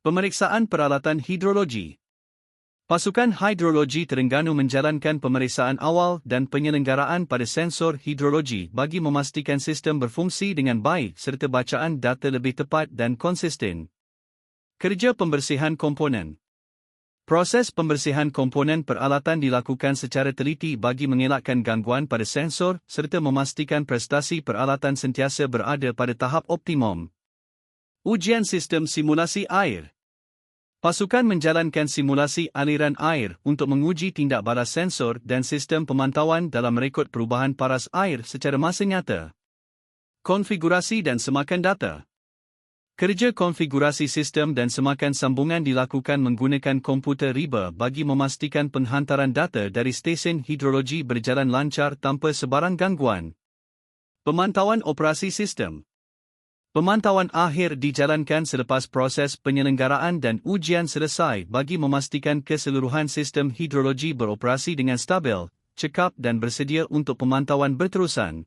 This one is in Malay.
Pemeriksaan peralatan hidrologi. Pasukan Hidrologi Terengganu menjalankan pemeriksaan awal dan penyelenggaraan pada sensor hidrologi bagi memastikan sistem berfungsi dengan baik serta bacaan data lebih tepat dan konsisten. Kerja pembersihan komponen. Proses pembersihan komponen peralatan dilakukan secara teliti bagi mengelakkan gangguan pada sensor serta memastikan prestasi peralatan sentiasa berada pada tahap optimum. Ujian sistem simulasi air. Pasukan menjalankan simulasi aliran air untuk menguji tindak balas sensor dan sistem pemantauan dalam rekod perubahan paras air secara masa nyata. Konfigurasi dan semakan data. Kerja konfigurasi sistem dan semakan sambungan dilakukan menggunakan komputer riba bagi memastikan penghantaran data dari stesen hidrologi berjalan lancar tanpa sebarang gangguan. Pemantauan operasi sistem. Pemantauan akhir dijalankan selepas proses penyelenggaraan dan ujian selesai bagi memastikan keseluruhan sistem hidrologi beroperasi dengan stabil, cekap dan bersedia untuk pemantauan berterusan.